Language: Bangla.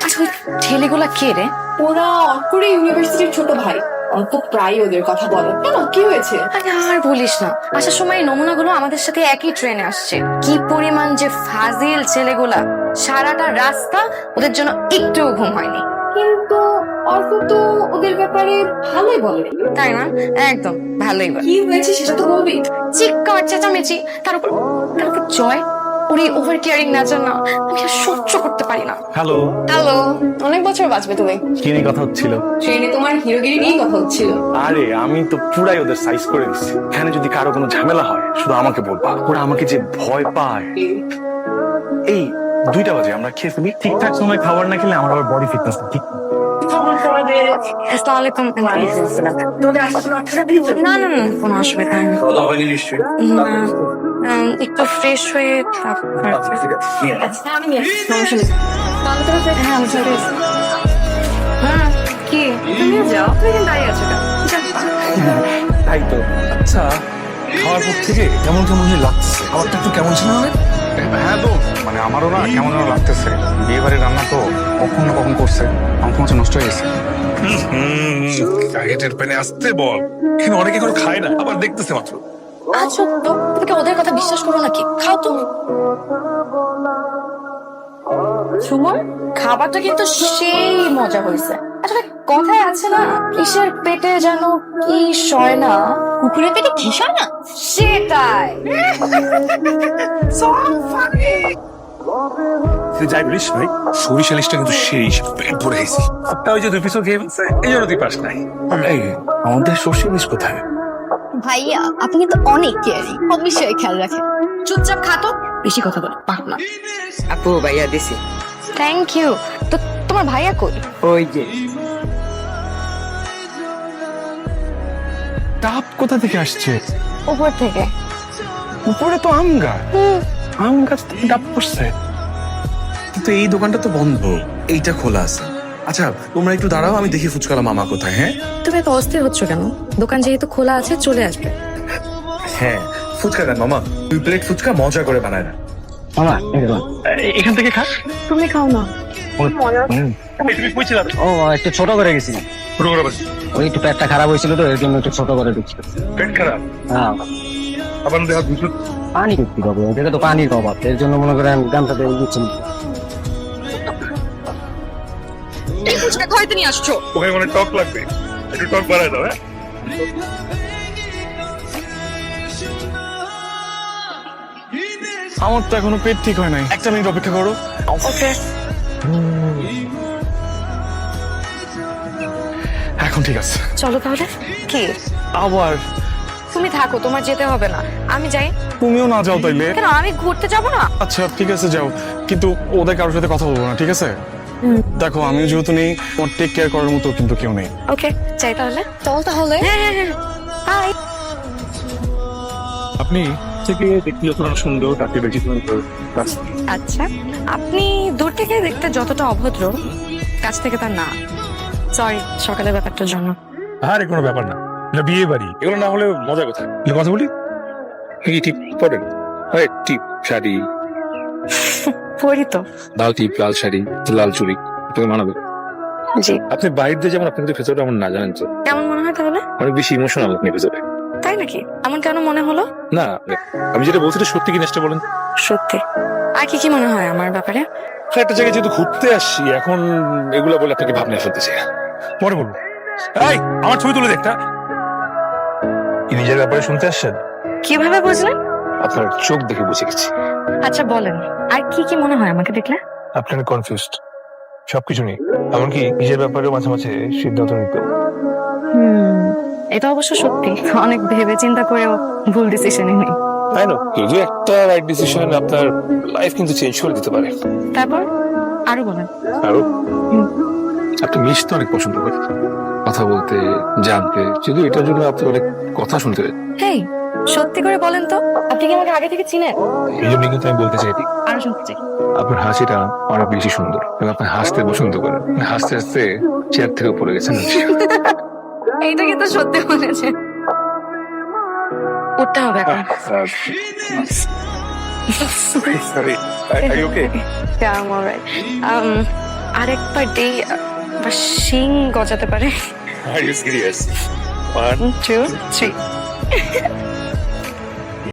আচ্ছা ওই ছেলেগুলা কে রে? ওরা অঙ্কুরে ইউনিভার্সিটির ছোট ভাই। অঙ্ক প্রায় ওদের কথা বলে। কেন, কি হয়েছে? আরে আর বলিস না, আসার সময় এই নমুনাগুলো আমাদের সাথে একই ট্রেনে আসছে। কি পরিমাণ যে ফাজিল ছেলেগুলা, সারাটা রাস্তা ওদের জন্য একটুও ঘুম হয়নি। কিন্তু অর্ক তো ওদের ব্যাপারে ভালোই বলে। তাই না? একদম ভালোই বলে। কি হয়েছে সেটা তো বলবি। চিৎকার চেঁচামেচি, তার উপর জয় ওর এই ওভার কেয়ারিং নেচার না আমি আর সহ্য করতে পারি না। হ্যালো, হ্যালো, অনেক বছর বাঁচবে তুমি। কি নিয়ে কথা হচ্ছিল? ট্রেনে তোমার হিরোগিরি নিয়েই কথা হচ্ছিল। আরে আমি তো পুরাই ওদের সাইজ করে দিচ্ছি। এখানে যদি কারো কোনো ঝামেলা হয় শুধু আমাকে বলবা। ওরা আমাকে যে ভয় পায়। এই 2টা বাজে, আমরা খেয়ে ফেলি। ঠিকঠাক সময় খাবার না খেলে আমার আবার বডি ফিটনেস ঠিক না। আসসালামু আলাইকুম। না না না, কোনো অসুবিধা নেই। না, একটু ফ্রেশ হয়ে তারপর। আচ্ছা, আমি নিয়ে আসছি, সমস্যা নেই। তাহলে তোরা ফ্রেশ। হ্যাঁ, আমি চলে এসেছি। হ্যাঁ, কি তুমিও যাও, তুমি কিন্তু দাঁড়িয়ে আছো কেন? তাই তো। আচ্ছা, খাওয়ার পর থেকে কেমন কেমন লাগছে? খাবারটা একটু কেমন ছিল না? হ্যাঁ তো মানে আমারও না কেমন যেন লাগতেছে। বিয়ে বাড়ির রান্না তো কখন না কখন করছে, আমার তো নষ্ট হয়ে গেছে। টার্গেটের পেনে আসতে বল। কিন্তু অনেকে এখনো খায় না, আবার দেখতেছে মাত্র। আচ্ছা তো তুমি কি ওদের কথা বিশ্বাস করো নাকি? খাও তো। সুমন, খাবারটা কিন্তু সেই মজা হয়েছে। আসলে কথায় আছে না, কিসের পেটে যেন কি সয় না, কুকুরের পেটে কি সয় না, সেটাই। তুই যাই বলিস ভাই, সরিষা ইলিশটা কিন্তু সেই পেট ভরে গেছি। তা ওই যে 2 পিসও খেয়ে ফেলছে, এই জন্য তুই পাস নাই। এই আমাদের সর্ষে ইলিশ কোথায়? ভাইয়া আপনি কিন্তু অনেক কেয়ারিং, অবশ্যই খেয়াল রাখেন। চুপচাপ খাতো, বেশি কথা বলে পাক না। আপু ভাইয়া দিছি। Thank you. তো তোমার ভাইয়া কই? ওই যে ডাব কোথা থেকে আসছে? উপর থেকে। উপরে তো আম গাছ, আম গাছ থেকে ডাব পড়ছে। কিন্তু এই দোকানটা তো বন্ধ, এইটা খোলা আছে। আচ্ছা তোমরা একটু দাঁড়াও, আমি দেখি ফুচকালা মামা কোথায়। হ্যাঁ তুমি এত অস্থির হচ্ছ কেন? দোকান যেহেতু খোলা আছে, চলে আসবে। হ্যাঁ, ফুচকা দেন মামা, 2 প্লেট ফুচকা মজা করে বানায় না। মামা এখান থেকে খা। তুমি খাও না। তুমি কইছিলা ও একটু ছোট করে গেছিলাম, ওই একটু পেটটা খারাপ হয়েছিল তো এর জন্য একটু ছোট করে ঢুকছিল। পেট খারাপ, হ্যাঁ, আবার দেখা দুটো পানি করতে হবে, ওদেরকে তো পানির অভাব, এর জন্য মনে করেন গানটাতে দিচ্ছেন। এই ফুচকা খাইতে নিয়ে আসছো? ওখানে মানে টক লাগবে, একটু টক বাড়ায় দাও। হ্যাঁ আমার তো এখনো পেট ঠিক হয় নাই, 1 মিনিট অপেক্ষা করো। ওকে। এখন ঠিক আছে। চলো তাহলে। কি? আবার তুমি থাকো, তোমার যেতে হবে না, আমি যাই। তুমিও না যাও তাইলে? কেন, আমি ঘুরতে যাব না? আচ্ছা ঠিক আছে যাও, কিন্তু ওদের কারোর সাথে কথা বলবো না, ঠিক আছে? দেখো আমিও যেহেতু নেই, ওর টেক কেয়ার করার মতো কিন্তু কেউ নেই। ওকে, যাই তাহলে। চল তাহলে। হ্যাঁ হ্যাঁ হ্যাঁ, বাই। আপনি থেকে দেখতে যতটা সুন্দর তাতে বেশি সুন্দর। আচ্ছা, আপনি দূর থেকে দেখতে যতটা অভদ্র, কাছ থেকে তা না। সরি সকালের ব্যাপারটার জন্য। আরে কোনো ব্যাপার না, এটা বিয়ে বাড়ি, এগুলো না হলে মজা কোথায়? কথা বলি, কি টিপ পরেন? টিপ শাড়ি, পড়ি তো। লাল টিপ, লাল শাড়ি, লাল চুড়ি, তোকে মানাবে। জি। আপনি বাইরে দিয়ে যেমন, আপনি কিন্তু ভেতরে এমন না, জানেন তো? কেমন মনে হয় তাহলে? অনেক বেশি ইমোশনাল আপনি ভেতরে। তাই নাকি? এমন কেন মনে হলো? না আমি যেটা বলছি সত্যি কি নেক্সটটা বলেন। সত্যি। আর কি কি মনে হয় আমার ব্যাপারে? একটা জায়গায় যেহেতু ঘুরতে আসছি, এখন এগুলা বলে আপনাকে ভাবনা ফেলতেছি। পরে বলবো। এই আমার ছবি তুলে দেখটা। কি নিজের ব্যাপারে শুনতে আসছেন? কিভাবে বুঝলেন? আপনার চোখ দেখে বুঝে গেছি। আচ্ছা বলেন, আর কি কি মনে হয় আমাকে দেখলে? আপনার কনফিউজড সবকিছু নিয়ে, এমনকি নিজের ব্যাপারেও মাঝে মাঝে সিদ্ধান্ত নিতে। এটা অবশ্য সত্যি, অনেক ভেবে চিন্তা করেও ভুল ডিসিশনই নেই। তাই না? যদি একটা রাইট ডিসিশন আপনার লাইফ কিন্তু চেঞ্জ করে দিতে পারে। তারপর আরো বলেন। আরো আপনি মিশতে অনেক পছন্দ করেন, কথা বলতে, জানতে, শুধু এটার জন্য আপনি অনেক কথা শুনতে। হেই, সত্যি করে বলেন তো, আপনি কি আমাকে আগে থেকে চিনেন? এই জন্য কিন্তু আমি বলতে চাই, আরো শুনতে চাই। আপনার হাসিটা অনেক বেশি সুন্দর এবং আপনি হাসতে পছন্দ করেন। হাসতে হাসতে চেয়ার থেকে পড়ে গেছেন। এইটা কিন্তু সত্যি বলেছে। উঠতে হবে এখন। Sorry, are you okay? Yeah, I'm alright. আরেকবার দেই বা শিং গজাতে পারে। Are you serious 1 2 3